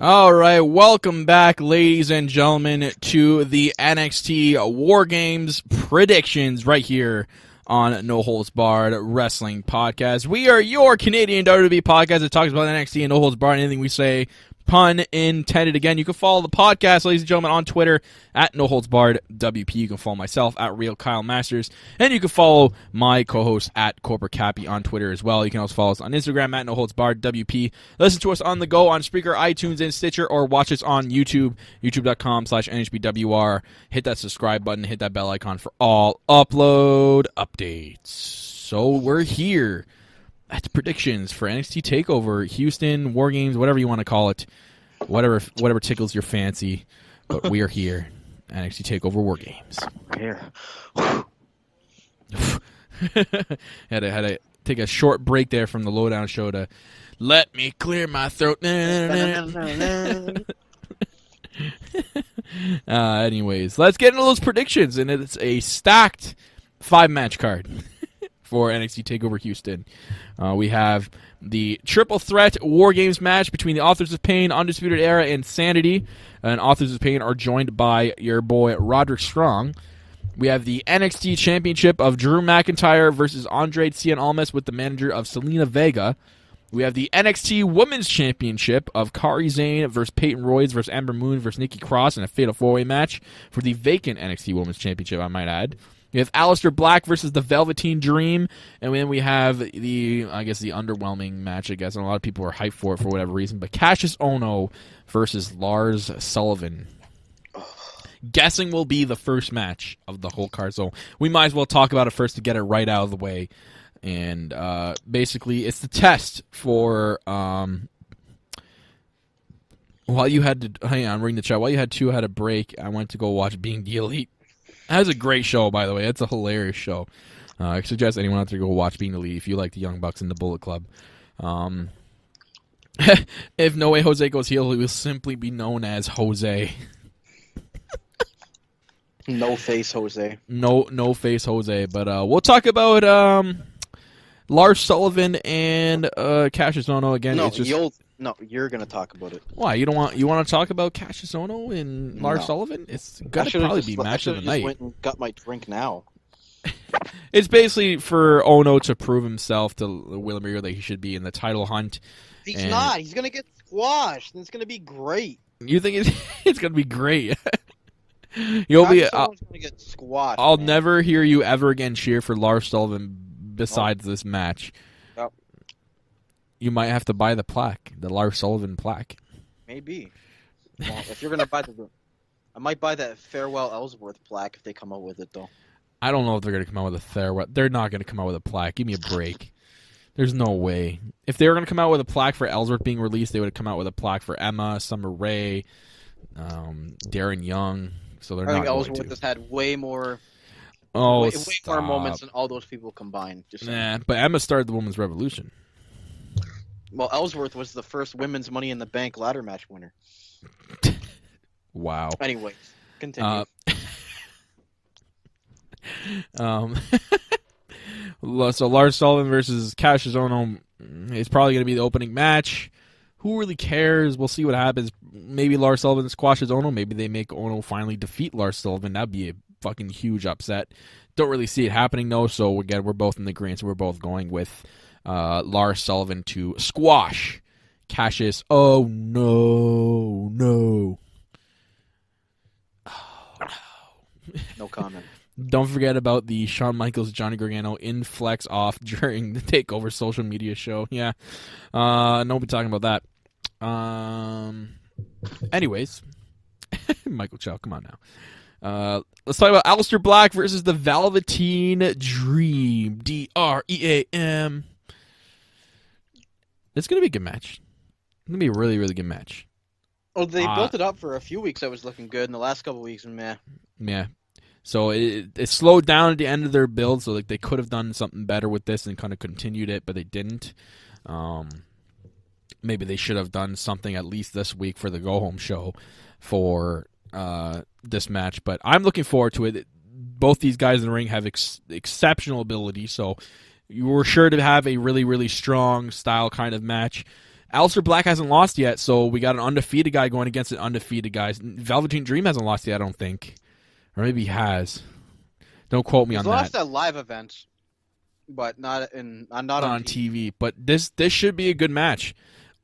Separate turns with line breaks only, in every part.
All right, welcome back, ladies and gentlemen, to the NXT WarGames predictions right here on No Holds Barred Wrestling Podcast. We are your Canadian WWE podcast that talks about NXT and No Holds Barred, anything we say, pun intended. Again, you can follow the podcast, ladies and gentlemen, on Twitter at No Holds Barred WP. You can follow myself at Real Kyle Masters, and you can follow my co-host at Corporate Cappy on Twitter as well. You can also follow us on Instagram at No Holds Barred WP. Listen to us on the go on Spreaker, iTunes, and Stitcher, or watch us on YouTube, youtube.com/NHBWR. Hit that subscribe button, hit that bell icon for all upload updates. So we're here. That's predictions for NXT TakeOver, Houston, WarGames, whatever you want to call it. Whatever tickles your fancy. But we are here. NXT TakeOver WarGames.
Here.
had to take a short break there from the Lowdown Show to let me clear my throat. Anyways, let's get into those predictions. And it's a stacked 5-match card for NXT TakeOver Houston. We have the Triple Threat WarGames match between the Authors of Pain, Undisputed Era, and Sanity. And Authors of Pain are joined by your boy Roderick Strong. We have the NXT Championship of Drew McIntyre versus Andrade Cien Almas with the manager of Selena Vega. We have the NXT Women's Championship of Kairi Sane versus Peyton Royce versus Ember Moon versus Nikki Cross in a Fatal 4-Way match for the vacant NXT Women's Championship, I might add. We have Aleister Black versus the Velveteen Dream, and then we have the underwhelming match, and a lot of people are hyped for it for whatever reason, but Cassius Ohno versus Lars Sullivan. Guessing will be the first match of the whole card, so we might as well talk about it first to get it right out of the way. And basically, it's the test for while you had to hang on, I'm reading the chat. While you had a break, I went to go watch Being the Elite. That was a great show, by the way. It's a hilarious show. I suggest anyone out there go watch Being the Elite if you like the Young Bucks and the Bullet Club. If No Way Jose goes heel, he will simply be known as Jose.
No face Jose.
No face Jose. But we'll talk about Lars Sullivan and Cassius Ohno again.
No,
it's just...
you're gonna talk about it.
Why? You want to talk about Cassius Ohno and Lars Sullivan? It's gonna probably be match of the night.
I went and got my drink now.
It's basically for Ohno to prove himself to William that he should be in the title hunt.
He's not. He's gonna get squashed, and it's gonna be great.
You think it's gonna be great? You'll be.
Gonna get squashed.
I'll never hear you ever again cheer for Lars Sullivan besides this match.
Yep.
You might have to buy the plaque, the Lars Sullivan plaque.
Maybe. Well, if you're gonna buy I might buy that Farewell Ellsworth plaque if they come out with it, though.
I don't know if they're gonna come out with a farewell. They're not gonna come out with a plaque. Give me a break. There's no way. If they were gonna come out with a plaque for Ellsworth being released, they would have come out with a plaque for Emma, Summer Rae, Darren Young. So they're not going to. I think
Ellsworth has had way more.
Oh,
way more moments than all those people combined.
But Emma started the Women's Revolution.
Well, Ellsworth was the first women's Money in the Bank ladder match winner.
Wow.
Anyways, continue.
So Lars Sullivan versus Cassius Ohno is probably going to be the opening match. Who really cares? We'll see what happens. Maybe Lars Sullivan squashes Ohno. Maybe they make Ohno finally defeat Lars Sullivan. That'd be a fucking huge upset. Don't really see it happening, though, so again, we're both in the green, so we're both going with Lars Sullivan to squash Cassius. Oh, no. Oh, no.
No comment.
Don't forget about the Shawn Michaels, Johnny Gargano inflex off during the TakeOver social media show. Yeah. Nobody talking about that. Anyways. Michael Chow, come on now. Let's talk about Aleister Black versus the Velveteen Dream. Dream. It's going to be a good match. It's going to be a really, really good match.
Oh, they built it up for a few weeks. That was looking good. In the last couple of weeks, meh.
Yeah. So it slowed down at the end of their build, so like they could have done something better with this and kind of continued it, but they didn't. Maybe they should have done something at least this week for the go-home show for this match, but I'm looking forward to it. Both these guys in the ring have exceptional ability, so you were sure to have a really, really strong style kind of match. Aleister Black hasn't lost yet, so we got an undefeated guy going against an undefeated guy. Velveteen Dream hasn't lost yet, I don't think. Or maybe he has. Don't quote me on
He's lost
that.
at live events, but not on
TV. But this should be a good match.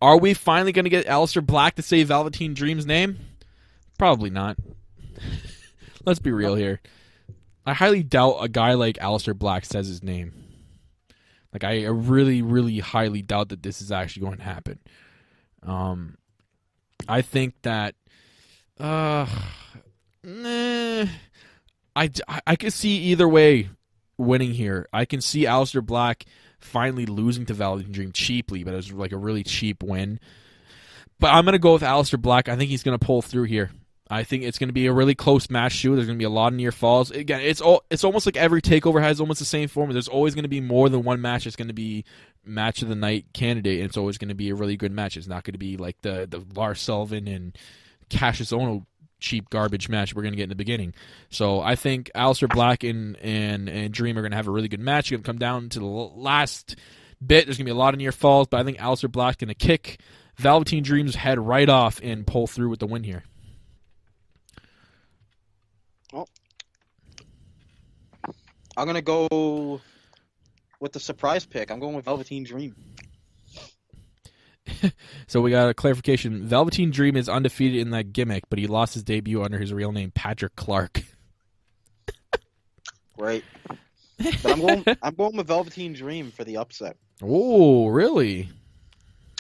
Are we finally going to get Aleister Black to say Velveteen Dream's name? Probably not. Let's be real here. I highly doubt a guy like Aleister Black says his name. Like, I really, really highly doubt that this is actually going to happen. I think that I could see either way winning here. I can see Aleister Black finally losing to Velveteen Dream cheaply, but it was like a really cheap win. But I'm going to go with Aleister Black. I think he's going to pull through here. I think it's going to be a really close match, too. There's going to be a lot of near falls. Again, it's almost like every TakeOver has almost the same formula. There's always going to be more than one match. It's going to be match of the night candidate, and it's always going to be a really good match. It's not going to be like the Lars Sullivan and Cassius Ohno cheap garbage match we're going to get in the beginning. So I think Aleister Black and Dream are going to have a really good match. It's going to come down to the last bit. There's going to be a lot of near falls, but I think Aleister Black's going to kick Velveteen Dream's head right off and pull through with the win here.
Well, I'm going to go with the surprise pick. I'm going with Velveteen Dream.
So we got a clarification. Velveteen Dream is undefeated in that gimmick, but he lost his debut under his real name, Patrick Clark.
Great. But I'm going with Velveteen Dream for the upset.
Oh, really?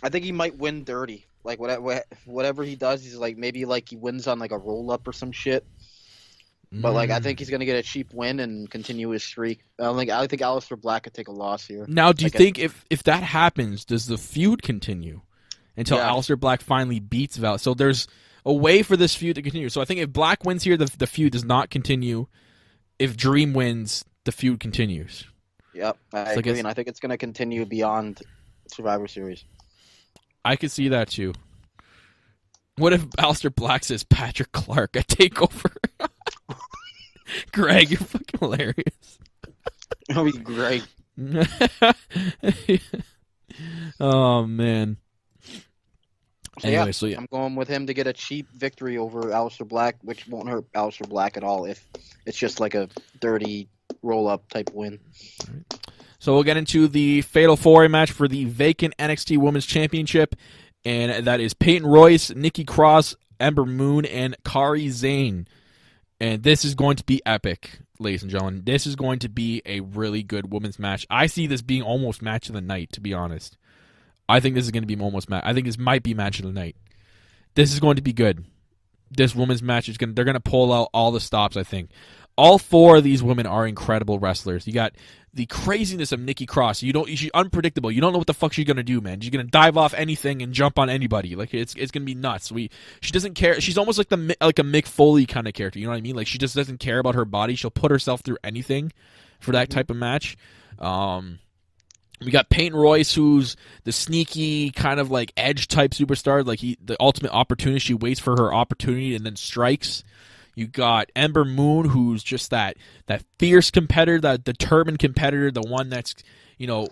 I think he might win dirty. Like whatever he does, he's like maybe like he wins on like a roll up or some shit. But like I think he's gonna get a cheap win and continue his streak. I think Aleister Black could take a loss here.
Now, do you think if that happens, does the feud continue until Aleister Black finally beats Val? So there's a way for this feud to continue. So I think if Black wins here, the feud does not continue. If Dream wins, the feud continues.
Yep, I agree, and I think it's gonna continue beyond Survivor Series.
I could see that too. What if Aleister Black says Patrick Clark at TakeOver? Greg, you're fucking hilarious.
That'll be great.
Oh, man.
So,
anyway,
I'm going with him to get a cheap victory over Aleister Black, which won't hurt Aleister Black at all if it's just like a dirty roll-up type win.
All right. So we'll get into the Fatal 4-Way match for the vacant NXT Women's Championship, and that is Peyton Royce, Nikki Cross, Ember Moon, and Kairi Sane. And this is going to be epic, ladies and gentlemen. This is going to be a really good women's match. I see this being almost match of the night, to be honest. I think this is going to be almost match. I think this might be match of the night. This is going to be good. This women's match is they're going to pull out all the stops, I think. All four of these women are incredible wrestlers. You got the craziness of Nikki Cross. She's unpredictable. You don't know what the fuck she's gonna do, man. She's gonna dive off anything and jump on anybody. Like it's gonna be nuts. She doesn't care. She's almost like a Mick Foley kind of character. You know what I mean? Like she just doesn't care about her body. She'll put herself through anything for that type of match. We got Peyton Royce, who's the sneaky kind of like edge type superstar. Like the ultimate opportunist. She waits for her opportunity and then strikes. You got Ember Moon, who's just that fierce competitor, that determined competitor, the one that's,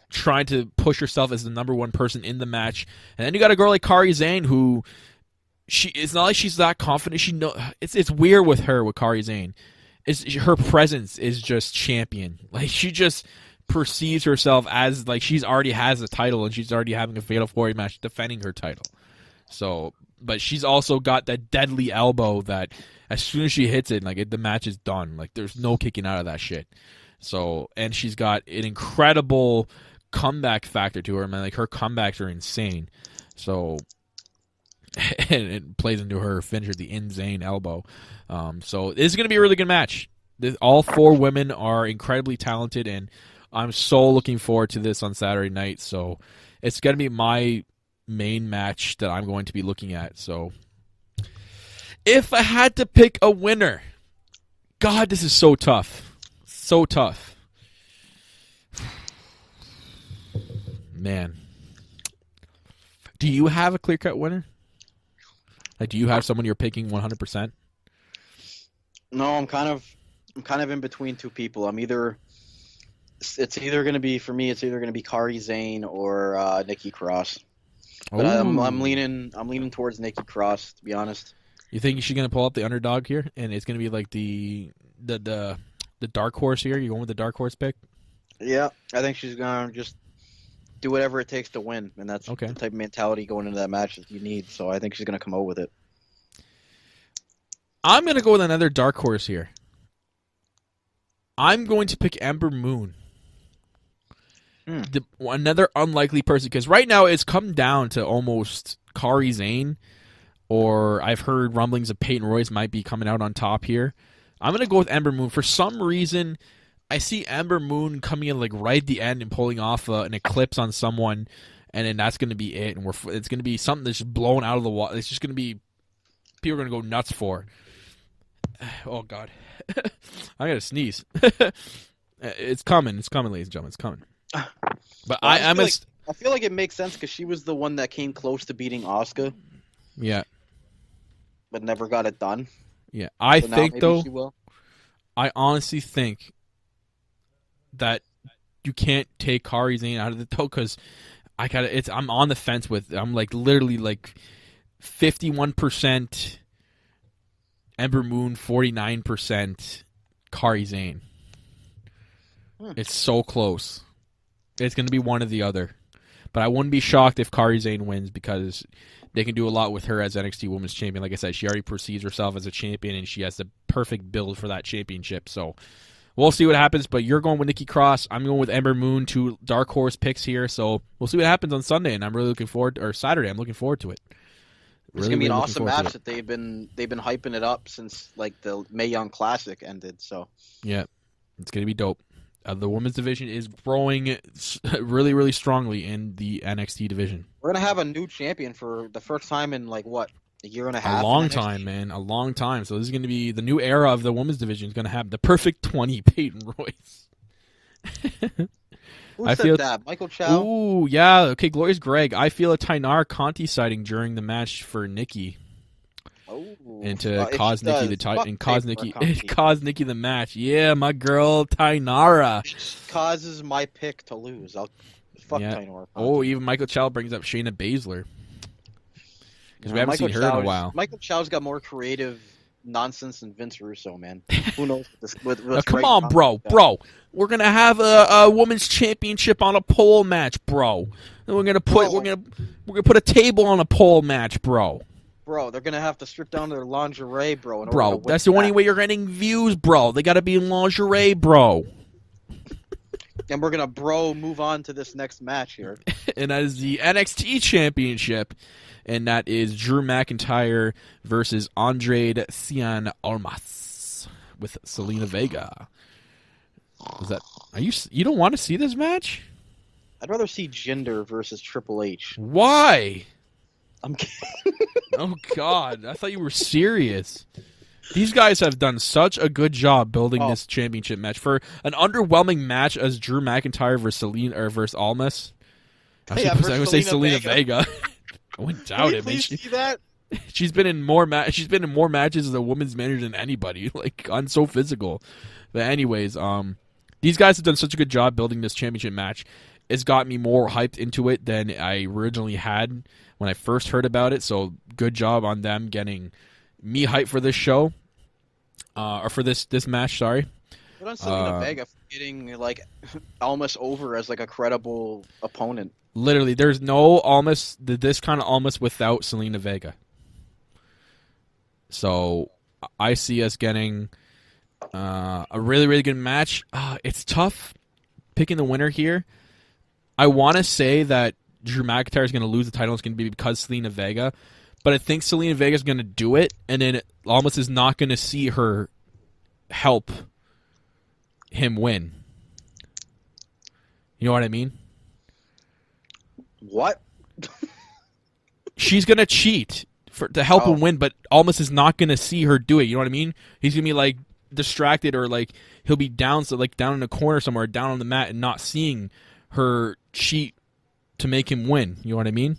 trying to push herself as the number one person in the match. And then you got a girl like Kairi Sane, who it's not like she's that confident. It's weird with her, with Kairi Sane. Her presence is just champion. Like she just perceives herself as like she's already has a title and she's already having a Fatal 4-Way match defending her title. So, but she's also got that deadly elbow that as soon as she hits it, like the match is done. Like there's no kicking out of that shit. So, and she's got an incredible comeback factor to her, man. Like her comebacks are insane. So, and it plays into her finisher, the insane elbow. So this is going to be a really good match. All four women are incredibly talented, and I'm so looking forward to this on Saturday night. So it's going to be my main match that I'm going to be looking at. So if I had to pick a winner, God, this is so tough. So tough. Man. Do you have a clear-cut winner? Like, do you have someone you're picking 100%?
No, I'm kind of in between two people. It's either going to be Kairi Sane or Nikki Cross. But I'm
Ooh.
leaning towards Nikki Cross, to be honest.
You think she's gonna pull up the underdog here, and it's gonna be like the dark horse here? You going with the dark horse pick?
Yeah, I think she's gonna just do whatever it takes to win, and that's
Okay.
the type of mentality going into that match that you need. So I think she's gonna come out with it.
I'm gonna go with another dark horse here. I'm going to pick Ember Moon. Another unlikely person, because right now it's come down to almost Kairi Sane, or I've heard rumblings of Peyton Royce might be coming out on top here. I'm going to go with Ember Moon. For some reason, I see Ember Moon coming in like right at the end and pulling off an eclipse on someone, and then that's going to be it. And it's going to be something that's just blown out of the water. It's just going to be people are going to go nuts for. Oh, God. I got to sneeze. It's coming, ladies and gentlemen. It's coming. But
Well,
I
I feel like it makes sense because she was the one that came close to beating Asuka,
yeah.
but never got it done.
Yeah. I
So now
think,
maybe
though,
she will.
I honestly think that you can't take Kairi Sane out of the toe because I'm on the fence with. I'm like literally like 51% Ember Moon, 49% Kairi Sane. It's so close. It's going to be one or the other. But I wouldn't be shocked if Kairi Sane wins because they can do a lot with her as NXT Women's Champion. Like I said, she already perceives herself as a champion, and she has the perfect build for that championship. So we'll see what happens. But you're going with Nikki Cross. I'm going with Ember Moon, 2 dark horse picks here. So we'll see what happens on Sunday, and I'm really looking forward or Saturday. I'm looking forward to it.
It's gonna be an awesome match that they've been hyping it up since like the Mae Young Classic ended. So
yeah, it's gonna be dope. The women's division is growing really, really strongly in the NXT division.
we're gonna have a new champion for the first time in like what, a year and a half?
A long time, man. A long time. So this is going to be the new era of the women's division. Is going to have the perfect 20 Peyton Royce.
Who said that? Michael Chow?
Ooh, yeah. Okay, Glorious Greg. I feel a Tainara Conti sighting during the match for Nikki.
Oh.
And to cause Nikki the cause Nikki the match. Yeah, my girl Tainara.
It causes my pick to lose. Fuck Tainara.
Oh, even Michael Chow brings up Shayna Baszler. Because we haven't seen her in a while.
Michael Chow's got more creative nonsense than Vince Russo, man. Who knows?
Come on, bro. We're gonna have a women's championship on a pole match, bro. And we're gonna put a table on a pole match, bro.
Bro, they're gonna have to strip down their lingerie, bro.
Bro, that's the only way you're getting views, bro. They gotta be in lingerie, bro.
And we're gonna move on to this next match here.
And that is the NXT Championship. And that is Drew McIntyre versus Andrade Cien Almas with Selena Vega. You don't want to see this match?
I'd rather see Jinder versus Triple H.
Why?
I'm kidding.
Oh, God. I thought you were serious. These guys have done such a good job building this championship match. For an underwhelming match as Drew McIntyre versus Almas. I was going to say Selena Vega. I wouldn't doubt it.
Please see that?
She's been in more matches as a women's manager than anybody. Like, on So Physical. But anyways, these guys have done such a good job building this championship match. It's got me more hyped into it than I originally had when I first heard about it. So good job on them getting me hyped for this show, or for this match. Sorry.
Good on Selena Vega for getting like Almas over as like a credible opponent.
Literally, there's no this kind of Almas without Selena Vega. So I see us getting a really, really good match. It's tough picking the winner here. I want to say that Drew McIntyre is going to lose the title. It's going to be because Selena Vega. But I think Selena Vega is going to do it, and then Almas is not going to see her help him win. You know what I mean?
What?
She's going to cheat to help him win, but Almas is not going to see her do it. You know what I mean? He's going to be like distracted, or like he'll be down in a corner somewhere, down on the mat, and not seeing her cheat to make him win. You know what I mean?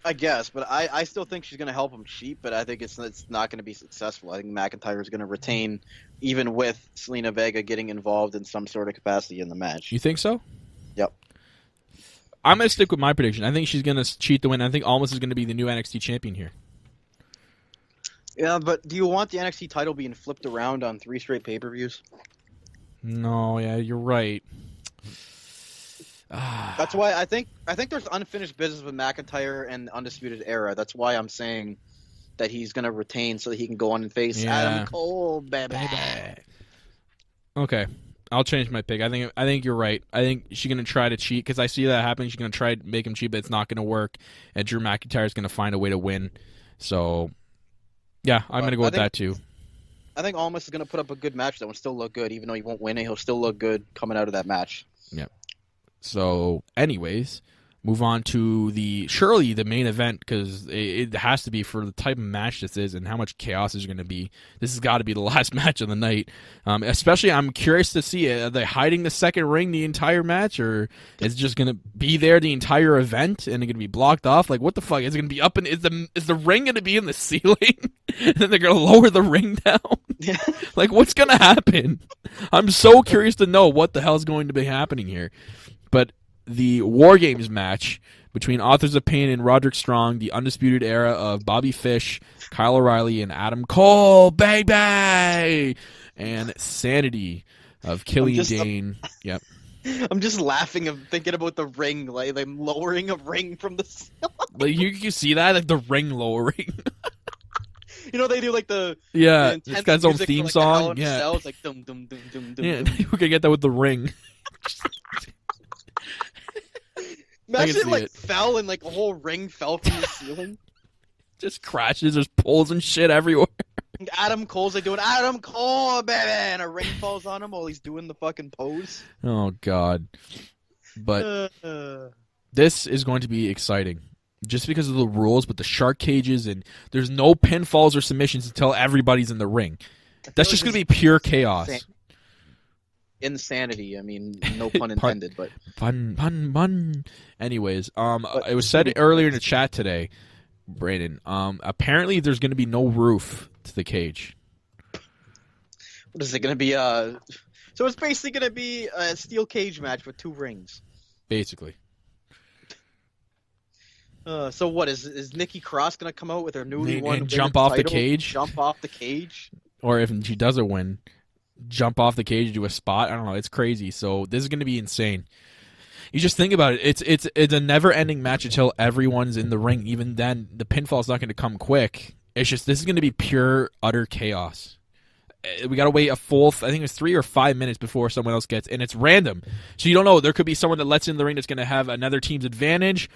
I guess, but I still think she's going to help him cheat, but I think it's not going to be successful. I think McIntyre is going to retain, even with Selena Vega getting involved in some sort of capacity in the match.
You think so?
Yep.
I'm going to stick with my prediction. I think she's going to cheat the win. I think Almas is going to be the new NXT champion here.
Yeah, but do you want the NXT title being flipped around on 3 straight pay-per-views?
No, yeah, you're right.
That's why I think there's unfinished business with McIntyre and Undisputed Era. That's why I'm saying that he's going to retain so that he can go on and face Adam Cole, baby.
Okay. I'll change my pick. I think you're right. I think she's going to try to cheat because I see that happening. She's going to try to make him cheat, but it's not going to work. And Drew McIntyre is going to find a way to win. So, yeah, I'm going to go with that too.
I think Almas is going to put up a good match that will still look good. Even though he won't win it, he'll still look good coming out of that match.
Yeah. So, anyways, move on to surely the main event because it has to be for the type of match this is and how much chaos is going to be. This has got to be the last match of the night. Especially, I'm curious to see, are they hiding the second ring the entire match, or is it just going to be there the entire event and it's going to be blocked off? Like, what the fuck? Is it going to be up in? Is the ring going to be in the ceiling? And then they're going to lower the ring down? Like, what's going to happen? I'm so curious to know what the hell's going to be happening here. But the WarGames match between Authors of Pain and Roderick Strong, the Undisputed Era of Bobby Fish, Kyle O'Reilly, and Adam Cole, baby! And Sanity of Killian Dane. Yep.
I'm just laughing and thinking about the ring, like them lowering a ring from the ceiling.
Like, you see that? Like the ring lowering.
You know, they do like the
it's got its own theme song.
Yeah. It's like dum dum dum dum dum.
Yeah, we could get that with the ring.
Imagine it like fell and like a whole ring fell from the ceiling.
Just crashes. There's poles and shit everywhere.
Adam Cole's like doing Adam Cole, baby, and a ring falls on him while he's doing the fucking pose.
Oh God! But this is going to be exciting, just because of the rules. But the shark cages and there's no pinfalls or submissions until everybody's in the ring. That's just going to be pure chaos.
Insanity. I mean, no pun intended, but
pun. Anyways, it was said earlier in the chat today, Brandon. Apparently there's going to be no roof to the cage.
What is it going to be? So it's basically going to be a steel cage match with 2 rings.
Basically.
So what is Nikki Cross going to come out with her newly won
and jump off the cage?
Jump off the cage?
Or if she doesn't win, jump off the cage, do a spot. I don't know. It's crazy. So this is going to be insane. You just think about it. It's a never-ending match until everyone's in the ring. Even then, the pinfall's not going to come quick. It's just this is going to be pure, utter chaos. We got to wait a full, I think it's 3 or 5 minutes before someone else gets, and it's random. So you don't know. There could be someone that lets in the ring that's going to have another team's advantage,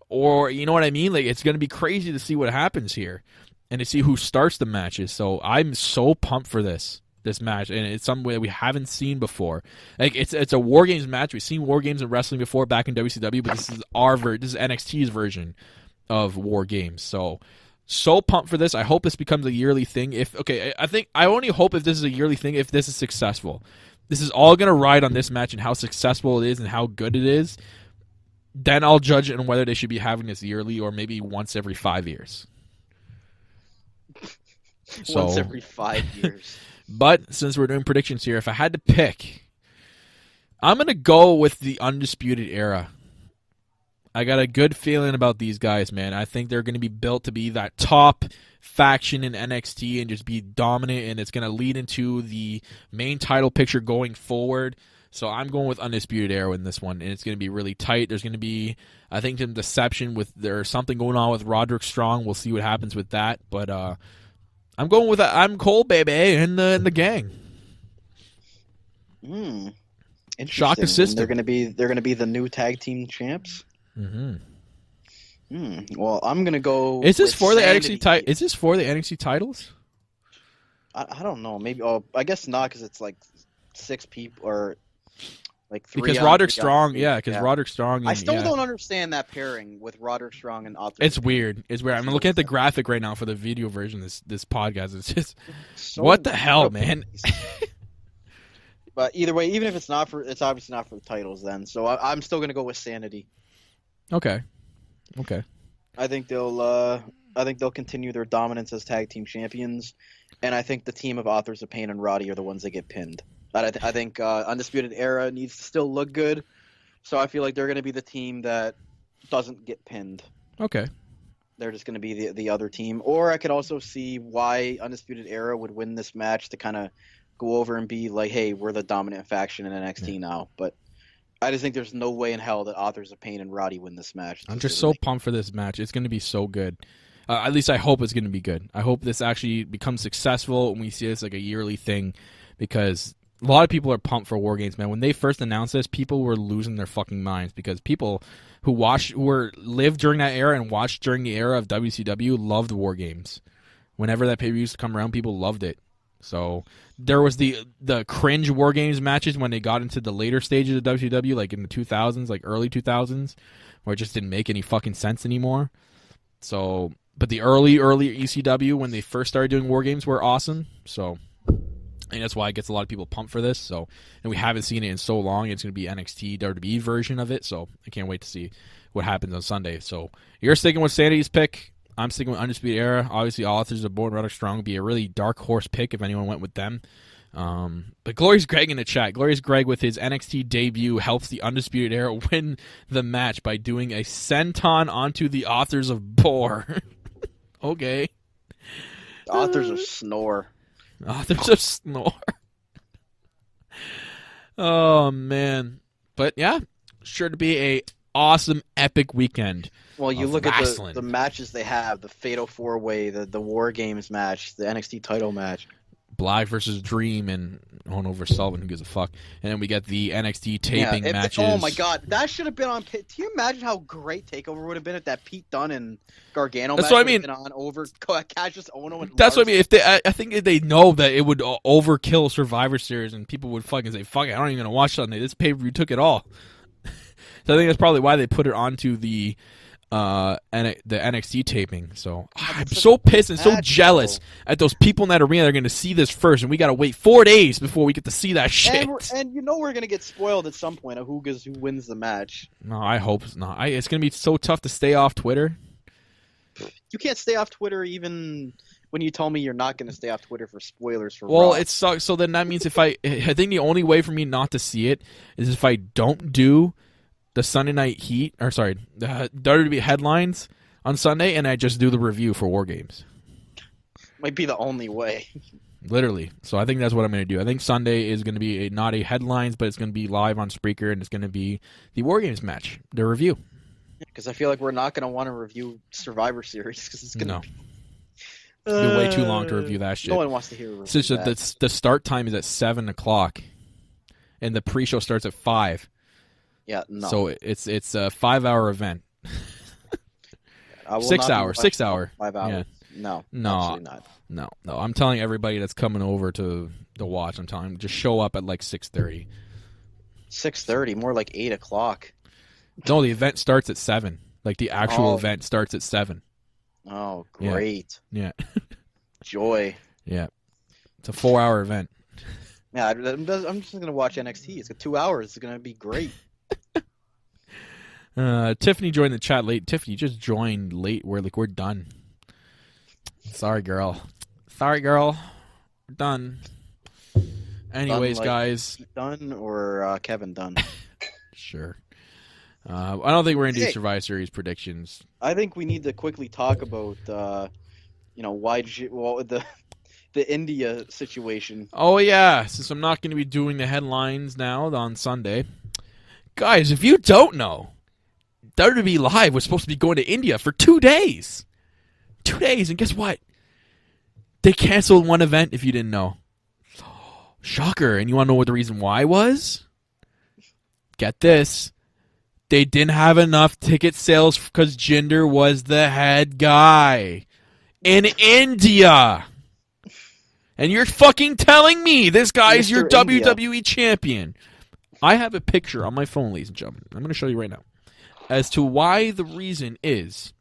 or you know what I mean? Like, it's going to be crazy to see what happens here and to see who starts the matches. So I'm so pumped for this match, and it's something that we haven't seen before. Like, it's a WarGames match. We've seen WarGames in wrestling before back in WCW, but this is this is NXT's version of WarGames. So pumped for this. I hope this becomes a yearly thing. I only hope if this is a yearly thing if this is successful. This is all going to ride on this match and how successful it is and how good it is. Then I'll judge it on whether they should be having this yearly or maybe once every 5 years.
Once every 5 years.
But since we're doing predictions here, if I had to pick, I'm going to go with the Undisputed Era. I got a good feeling about these guys, man. I think they're going to be built to be that top faction in NXT and just be dominant, and it's going to lead into the main title picture going forward. So I'm going with Undisputed Era in this one, and it's going to be really tight. There's going to be, I think, some deception with there's something going on with Roderick Strong. We'll see what happens with that, but I'm going with I'm Cole, baby, and the gang. Shock the system.
They're going to be the new tag team champs. Well, I'm gonna go.
Is this for the NXT? Is this for the NXT titles?
I don't know. Maybe. Oh, I guess not, because it's like 6 people or like 3.
Because Roderick Strong, Roderick Strong.
I still don't understand that pairing with Roderick Strong and Author.
It's weird. It's weird. I'm looking at the graphic right now for the video version of this podcast. It's just what the hell, man.
But either way, even if it's obviously not for the titles then. So I'm still gonna go with Sanity.
Okay.
I think they'll continue their dominance as tag team champions, and I think the team of Authors of Pain and Roddy are the ones that get pinned. But I think Undisputed Era needs to still look good, So I feel like they're going to be the team that doesn't get pinned.
Okay.
They're just going to be the other team. Or I could also see why Undisputed Era would win this match to kind of go over and be like, hey, we're the dominant faction in NXT now. But I just think there's no way in hell that Authors of Pain and Roddy win this match.
I'm just so pumped for this match. It's going to be so good. At least I hope it's going to be good. I hope this actually becomes successful and we see this like a yearly thing, because a lot of people are pumped for WarGames, man. When they first announced this, people were losing their fucking minds, because people who lived during that era and watched during the era of WCW loved WarGames. Whenever that pay-per-view used to come around, people loved it. So there was the cringe WarGames matches when they got into the later stages of WCW, like in the 2000s, like early 2000s, where it just didn't make any fucking sense anymore. So, but the early ECW, when they first started doing WarGames, were awesome. So, and that's why it gets a lot of people pumped for this. So, and we haven't seen it in so long. It's going to be NXT WWE version of it. So I can't wait to see what happens on Sunday. So you're sticking with Sanity's pick. I'm sticking with Undisputed Era. Obviously, Authors of Born Rather Strong would be a really dark horse pick if anyone went with them. But Glorious Greg in the chat. Glorious Greg with his NXT debut helps the Undisputed Era win the match by doing a senton onto the Authors of Bore. Okay.
Authors of Snore.
Authors of Snore. Oh, man. But, yeah, sure to be a awesome, epic weekend.
Well, you look
wrestling.
at the matches they have, the Fatal 4-Way, the War Games match, the NXT title match.
Black versus Dream and Ono versus Sullivan, who gives a fuck. And then we get the NXT taping matches.
Oh my god, that should have been on. Do you imagine how great TakeOver would have been if that Pete Dunne and Gargano match would have been on over Cassius Ono and
That's what I mean. If they, I think if they know that it would overkill Survivor Series and people would fucking say, fuck it, I don't even gonna watch Sunday. This pay-per-view took it all. So I think that's probably why they put it onto the NXT taping. So I'm so pissed and so jealous at those people in that arena that are going to see this first, and we got to wait 4 days before we get to see that shit.
And you know we're going to get spoiled at some point of who wins the match.
No, I hope it's not. It's going to be so tough to stay off Twitter.
You can't stay off Twitter even when you told me you're not going to stay off Twitter for spoilers for
Well,
Raw.
it sucks. So then that means I think the only way for me not to see it is if I don't do the Sunday Night Heat, or sorry, the WWE headlines on Sunday, and I just do the review for WarGames.
Might be the only way.
Literally. So I think that's what I'm going to do. I think Sunday is going to be not a headlines, but it's going to be live on Spreaker, and it's going to be the WarGames match, the review.
Because I feel like we're not going to want to review Survivor Series because it's going to
be way too long to review that shit.
No one wants to hear a review.
Since the start time is at 7 o'clock, and the pre-show starts at 5.
Yeah, no.
So it's a 5-hour event. 6 hour. 5 hours.
Yeah. No, absolutely not.
No. I'm telling everybody that's coming over to watch, I'm telling them, just show up at like 6:30.
6:30, more like 8 o'clock.
No, the event starts at 7. Like the actual event starts at 7.
Oh, great.
Yeah.
Joy.
Yeah. It's a 4-hour event.
Yeah, I'm just going to watch NXT. It's 2 hours. It's going to be great.
Tiffany joined the chat late. Tiffany, you just joined late. We're done. Sorry, girl. We're done. Anyways, guys.
Dunn or Kevin Dunn?
Sure. I don't think we're going to do Survivor Series predictions.
I think we need to quickly talk about, the India situation.
Oh, yeah. Since I'm not going to be doing the headlines now on Sunday. Guys, if you don't know, WWE Live was supposed to be going to India for 2 days. 2 days, and guess what? They canceled one event, if you didn't know. Shocker. And you want to know what the reason why was? Get this. They didn't have enough ticket sales because Jinder was the head guy in India. And you're fucking telling me this guy's your WWE champion. I have a picture on my phone, ladies and gentlemen. I'm going to show you right now. As to why the reason is,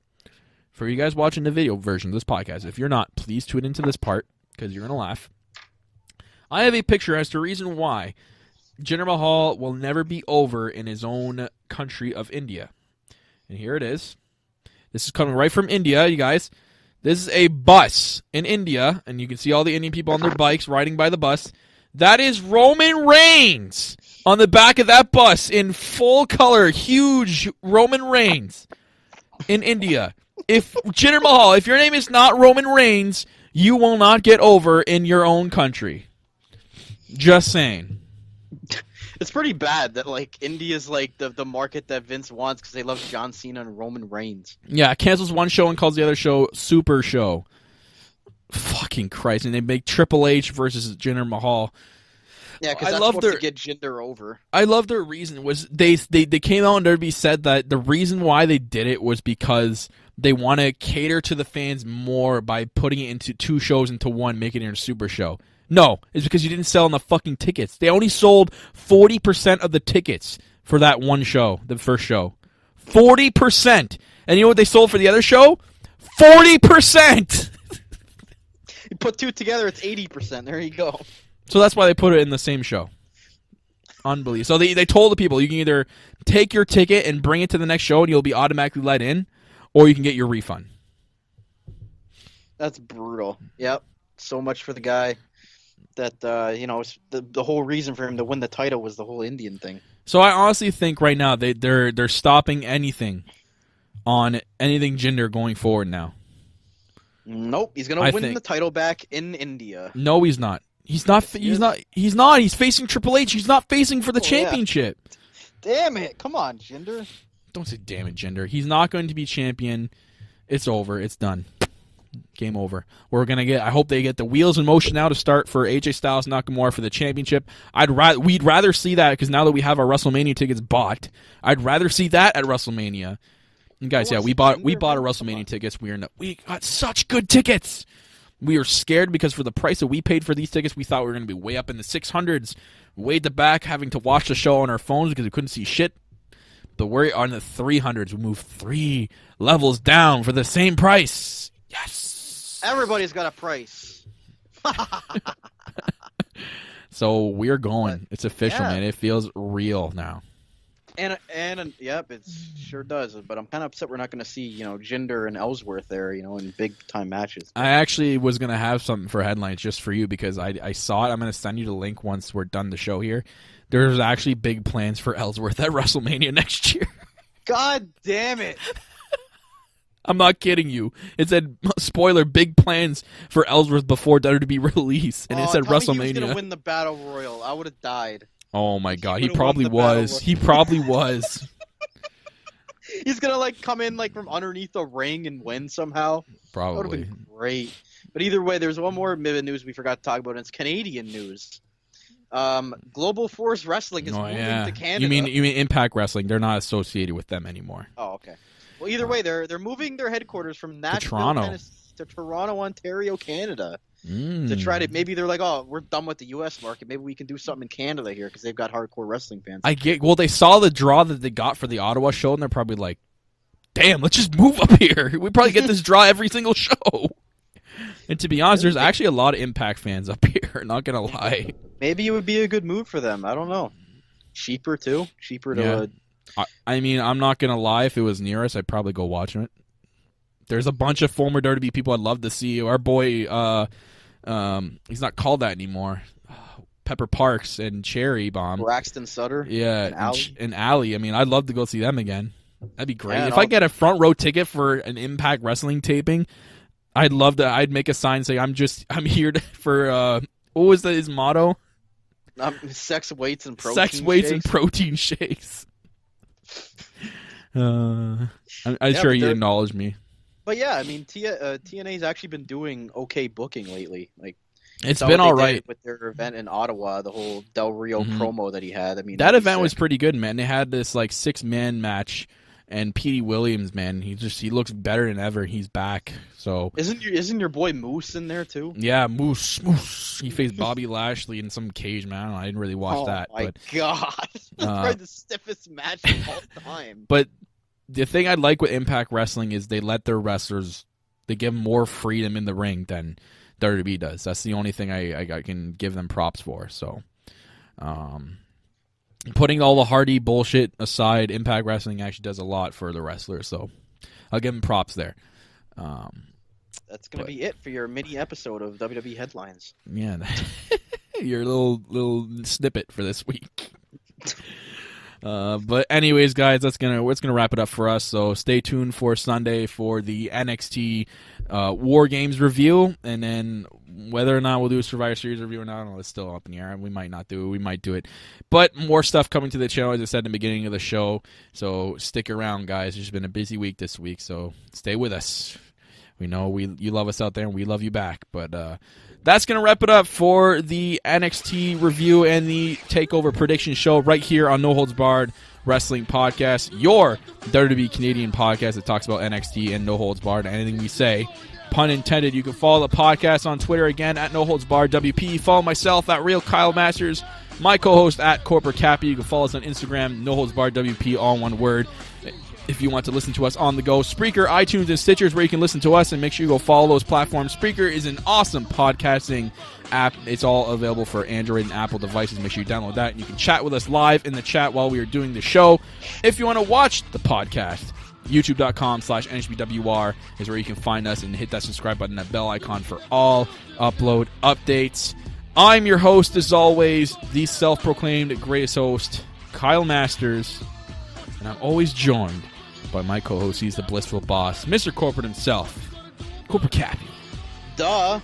for you guys watching the video version of this podcast, if you're not, please tune into this part, because you're going to laugh. I have a picture as to the reason why Jinder Mahal will never be over in his own country of India. And here it is. This is coming right from India, you guys. This is a bus in India, and you can see all the Indian people on their bikes riding by the bus. That is Roman Reigns on the back of that bus in full color, huge Roman Reigns in India. If Jinder Mahal, if your name is not Roman Reigns, you will not get over in your own country. Just saying.
It's pretty bad that like India's like the market that Vince wants because they love John Cena and Roman Reigns.
Yeah, cancels one show and calls the other show Super Show. Fucking Christ! And they make Triple H versus Jinder Mahal.
Yeah, because that's supposed to get Jinder over.
I love their reason was they came out and WWE said that the reason why they did it was because they want to cater to the fans more by putting it into 2 shows into one, making it a Super Show. No, it's because you didn't sell enough fucking tickets. They only sold 40% of the tickets for that one show, the first show. 40%. And you know what they sold for the other show? 40%.
You put 2 together, it's 80%. There you go.
So that's why they put it in the same show. Unbelievable. So they told the people you can either take your ticket and bring it to the next show and you'll be automatically let in, or you can get your refund.
That's brutal. Yep. So much for the guy. That the whole reason for him to win the title was the whole Indian thing.
So I honestly think right now they're stopping anything on anything Jinder going forward now.
Nope, he's gonna win the title back in India.
No, he's not. He's not. He's not. He's facing Triple H. He's not facing for the championship.
Yeah. Damn it! Come on, Jinder.
Don't say damn it, Jinder. He's not going to be champion. It's over. It's done. Game over. We're gonna get. I hope they get the wheels in motion now to start for AJ Styles Nakamura for the championship. We'd rather see that because now that we have our WrestleMania tickets bought, I'd rather see that at WrestleMania. And guys, yeah, we bought our WrestleMania tickets. We got such good tickets. We were scared because for the price that we paid for these tickets, we thought we were gonna be way up in the 600s, way at the back, having to watch the show on our phones because we couldn't see shit. But we're on the 300s. We moved 3 levels down for the same price. Yes.
Everybody's got a price.
So we're going. It's official, man. It feels real now.
And yep, it sure does. But I'm kind of upset we're not going to see, Jinder and Ellsworth there, in big time matches.
I actually was going to have something for headlines just for you because I saw it. I'm going to send you the link once we're done the show here. There's actually big plans for Ellsworth at WrestleMania next year.
God damn it.
I'm not kidding you. It said, spoiler, big plans for Ellsworth before WWE release. And it said WrestleMania.
He was going to win the Battle Royal. I would have died.
Oh, my God. He probably was. He probably was.
He's going to come in from underneath the ring and win somehow.
Probably.
That would have been great. But either way, there's one more bit of news we forgot to talk about, and it's Canadian news. Global Force Wrestling is moving to Canada.
You mean Impact Wrestling? They're not associated with them anymore.
Oh, okay. Well, either way, they're moving their headquarters from Nashville to Toronto, Ontario, Canada. To try to maybe they're like, oh, we're done with the U.S. market. Maybe we can do something in Canada here because they've got hardcore wrestling fans.
They saw the draw that they got for the Ottawa show, and they're probably like, damn, let's just move up here. We probably get this draw every single show. And to be honest, there's actually a lot of Impact fans up here. Not gonna lie.
Maybe it would be a good move for them. I don't know. Cheaper too. Cheaper to.
I'm not gonna lie. If it was near us, I'd probably go watch it. There's a bunch of former WWE people I'd love to see. Our boy, he's not called that anymore. Pepper Parks and Cherry Bomb.
Braxton Sutter.
Yeah, and Allie. I mean, I'd love to go see them again. That'd be great. If I get a front row ticket for an Impact Wrestling taping, I'd love to. I'd make a sign saying I'm here for. What was his motto?
Sex, weights, and protein.
Sex, weights, and protein shakes. I'm sure you acknowledge me.
But yeah, I mean, TNA's actually been doing okay booking lately.
It's been all right
with their event in Ottawa. The whole Del Rio promo that he had. I mean,
that event was pretty good, man. They had this 6-man match, and Petey Williams, man, he looks better than ever. He's back. So
isn't your boy Moose in there too?
Yeah, Moose. He faced Bobby Lashley in some cage match. I didn't really watch that.
Oh my god, that's probably the stiffest match of all time.
But the thing I like with Impact Wrestling is they let their wrestlers, they give them more freedom in the ring than WWE does. That's the only thing I can give them props for. So, putting all the Hardy bullshit aside, Impact Wrestling actually does a lot for the wrestlers. So, I'll give them props there.
That's going to be it for your mini episode of WWE Headlines.
Yeah. Your little snippet for this week. But anyways, guys, that's gonna wrap it up for us. So stay tuned for Sunday for the NXT WarGames review, and then whether or not we'll do a Survivor Series review or not, I don't know, it's still up in the air. We might not do it. We might do it. But more stuff coming to the channel, as I said in the beginning of the show. So stick around, guys. It's been a busy week this week, so stay with us. We know you love us out there, and we love you back. But that's going to wrap it up for the NXT review and the TakeOver prediction show right here on No Holds Barred Wrestling Podcast, your WWE Canadian podcast that talks about NXT and No Holds Barred, anything we say. Pun intended. You can follow the podcast on Twitter again at No Holds Barred WP. Follow myself at Real Kyle Masters. My co-host at Corporate Cappy. You can follow us on Instagram, No Holds Barred WP, all one word. If you want to listen to us on the go, Spreaker, iTunes, and Stitchers, where you can listen to us, and make sure you go follow those platforms. Spreaker is an awesome podcasting app. It's all available for Android and Apple devices. Make sure you download that, and you can chat with us live in the chat while we are doing the show. If you want to watch the podcast, youtube.com/NHBWR is where you can find us, and hit that subscribe button, that bell icon for all upload updates. I'm your host, as always, the self-proclaimed greatest host, Kyle Masters, and I'm always joined by my co-host. He's the blissful boss, Mr. Corporate himself, Corporate Cappy.
Duh.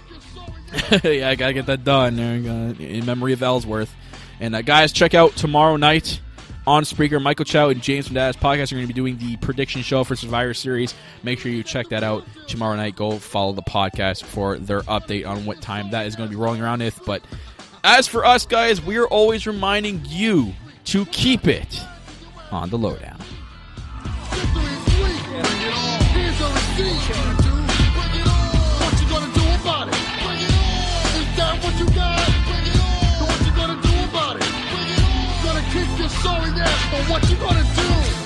Yeah, I gotta get that done in memory of Ellsworth. And guys, check out tomorrow night on Spreaker. Michael Chow and James from Dad's podcast are going to be doing the prediction show for Survivor Series. Make sure you check that out tomorrow night. Go follow the podcast for their update on what time that is going to be rolling around with. But as for us, guys, we are always reminding you to keep it on the lowdown.
Sorry ass, but what you gonna do?